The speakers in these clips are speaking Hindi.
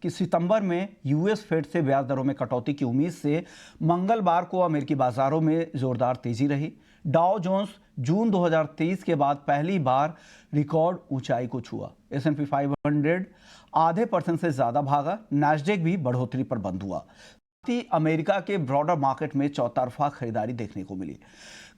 कि सितंबर में यूएस फेड से ब्याज दरों में कटौती की उम्मीद से मंगलवार को अमेरिकी बाजारों में जोरदार तेजी रही। डाउ जोन्स जून 2023 के बाद पहली बार रिकॉर्ड ऊंचाई को छुआ। S&P 500 आधे % से ज्यादा भागा। नैस्डैक भी बढ़ोतरी पर बंद हुआ। अमेरिका के ब्रॉडर मार्केट में चौतरफा खरीदारी देखने को मिली।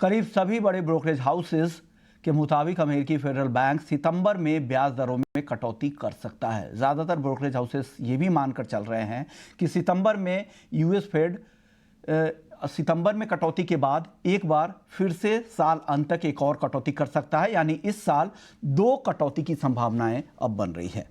करीब सभी बड़े ब्रोकरेज हाउसेस के मुताबिक अमेरिकी फेडरल बैंक सितंबर में ब्याज दरों में कटौती कर सकता है। ज़्यादातर ब्रोकरेज हाउसेस ये भी मानकर चल रहे हैं कि सितंबर में यूएस फेड सितंबर में कटौती के बाद एक बार फिर से साल अंत तक एक और कटौती कर सकता है, यानी इस साल 2 कटौती की संभावनाएं अब बन रही है।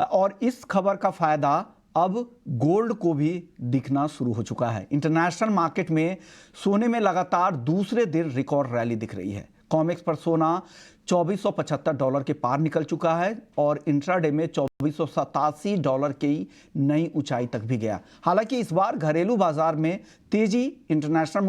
और इस खबर का फायदा अब गोल्ड को भी दिखना शुरू हो चुका है। इंटरनेशनल मार्केट में सोने में लगातार दूसरे दिन रिकॉर्ड रैली दिख रही है। कॉमेक्स पर सोना $2475 के पार निकल चुका है और इंट्राडे में $2487 की नई ऊंचाई तक भी गया। हालांकि इस बार घरेलू बाजार में तेजी इंटरनेशनल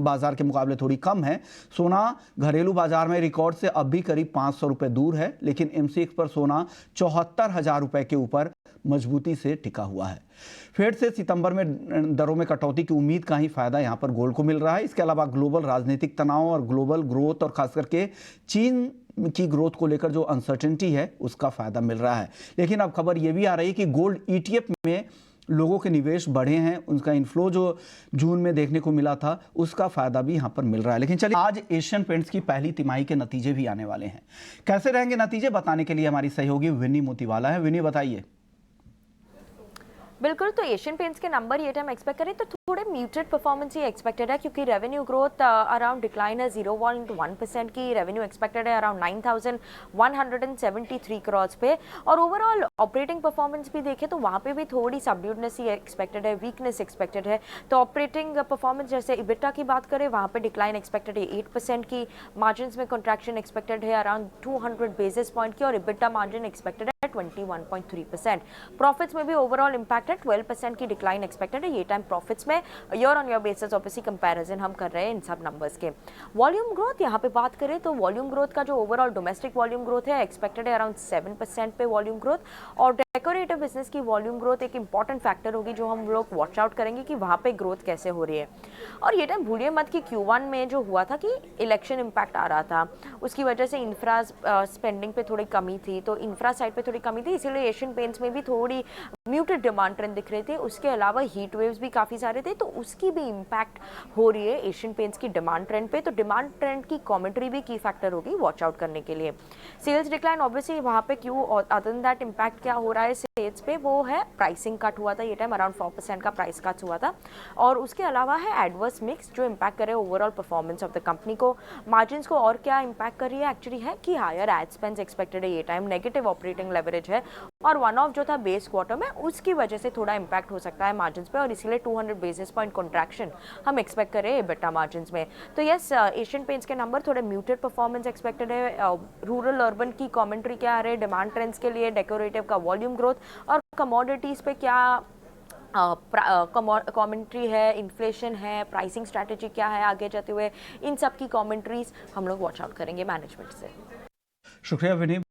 बाजार के मुकाबले थोड़ी कम है। सोना घरेलू बाजार में रिकॉर्ड से अब भी करीब ₹500 दूर है, लेकिन MCX पर सोना ₹74,000 के ऊपर मजबूती से टिका हुआ है। फेड से सितंबर में दरों में कटौती की उम्मीद का ही फायदा यहां पर गोल्ड को मिल रहा है। इसके अलावा ग्लोबल राजनीतिक तनाव और ग्लोबल ग्रोथ और खास करके चीन की ग्रोथ को लेकर जो अनसर्टेनिटी है उसका फायदा मिल रहा है। लेकिन अब खबर यह भी आ रही है कि गोल्ड ETF में लोगों के निवेश बढ़े हैं। उनका इनफ्लो जो जून में देखने को मिला था उसका फायदा भी यहां पर मिल रहा है। लेकिन चलिए, आज एशियन पेंट्स की पहली तिमाही के नतीजे भी आने वाले हैं। कैसे रहेंगे नतीजे, बताने के लिए हमारी सहयोगी विनी मोतीवाला है। विनी, बताइए। बिल्कुल, तो एशियन पेंट्स के नंबर ये टाइम एक्सपेक्ट करें तो थोड़े म्यूटेड परफॉर्मेंस ही एक्सपेक्टेड है, क्योंकि रेवेन्यू ग्रोथ अराउंड डिक्लाइन है 0.1% की। रेवेन्यू एक्सपेक्टेड है अराउंड 9,173 करोड़ पे। और ओवरऑल ऑपरेटिंग परफॉर्मेंस भी देखें तो वहाँ पे भी थोड़ी सबड्यूडनेस ही एक्सपेक्टेड है, वीकनेस एक्सपेक्टेड है। तो ऑपरेटिंग परफॉर्मेंस जैसे इबिटा की बात करें, वहाँ पे डिक्लाइन एक्सपेक्टेड है 8% की। मार्जिन में कंट्रैक्शन एक्सपेक्टेड है अराउंड 200 बेसिस पॉइंट की और इबिटा मार्जिन एक्सपेक्टेड है 21.3%। प्रॉफिट्स में भी ओवरऑल इंपैक्ट है 12% की डिक्लाइन एक्सपेक्टेड है। ये टाइम प्रॉफिट्स में year on year basis obviously comparison हम कर रहे हैं इन सब नंबर्स के। वॉल्यूम ग्रोथ यहाँ पे बात करें तो वॉल्यूम ग्रोथ का जो ओवरऑल डोमेस्टिक वॉल्यूम ग्रोथ है एक्सपेक्टेड है अराउंड 7% पे वॉल्यूम ग्रोथ। और डेकोरेटिव बिजनेस की वॉल्यूम ग्रोथ एक इंपॉर्टेंट फैक्टर होगी जो हम लोग वॉच आउट करेंगे कि वहाँ पे ग्रोथ कैसे हो रही है। और ये टाइम भूलिए मत कि Q1 में जो हुआ था कि इलेक्शन इंपैक्ट आ रहा था, उसकी वजह से इंफ्रा स्पेंडिंग पे थोड़ी कमी थी, तो इंफ्रा साइड पे थोड़ी कमी थी, इसीलिए एशियन पेंट्स में भी थोड़ी म्यूटेड डिमांड ट्रेंड दिख रहे थे। उसके अलावा हीट वेव्स भी काफ़ी सारे थे, तो उसकी भी इम्पैक्ट हो रही है एशियन पेंट्स की डिमांड ट्रेंड पे। तो डिमांड ट्रेंड की कमेंट्री भी की फैक्टर होगी वॉच आउट करने के लिए। सेल्स डिक्लाइन ऑब्वियसली वहाँ पे क्यों, और अदर देन दैट इम्पैक्ट क्या हो रहा है सेल्स पे, वो है प्राइसिंग कट हुआ था ये टाइम, अराउंड 4% का प्राइस कट हुआ था। और उसके अलावा है एडवर्स मिक्स जो इम्पैक्ट करे overall performance of the company को। मार्जिन को और क्या इम्पैक्ट कर रही है एक्चुअली है कि हायर एड स्पेंड्स एक्सपेक्टेड है ये टाइम, नेगेटिव ऑपरेटिंग लेवरेज है और वन ऑफ जो था बेस क्वार्टर में उसकी वजह से थोड़ा इम्पैक्ट हो सकता है मार्जिन्स पे, और इसीलिए 200 बेसिस पॉइंट कॉन्ट्रैक्शन हम एक्सपेक्ट करें EBITDA मार्जिन्स में। तो यस, एशियन पेंट्स के नंबर थोड़े म्यूटेड परफॉर्मेंस एक्सपेक्टेड है। रूरल अर्बन की कमेंट्री क्या आ रही है डिमांड ट्रेंड्स के लिए, डेकोरेटिव का वॉल्यूम ग्रोथ और कमोडिटीज़ पे क्या कमेंट्री है, इन्फ्लेशन है, प्राइसिंग स्ट्रैटेजी क्या है आगे जाते हुए, इन सब की कमेंट्रीज हम लोग वॉच आउट करेंगे मैनेजमेंट से। शुक्रिया विनीत।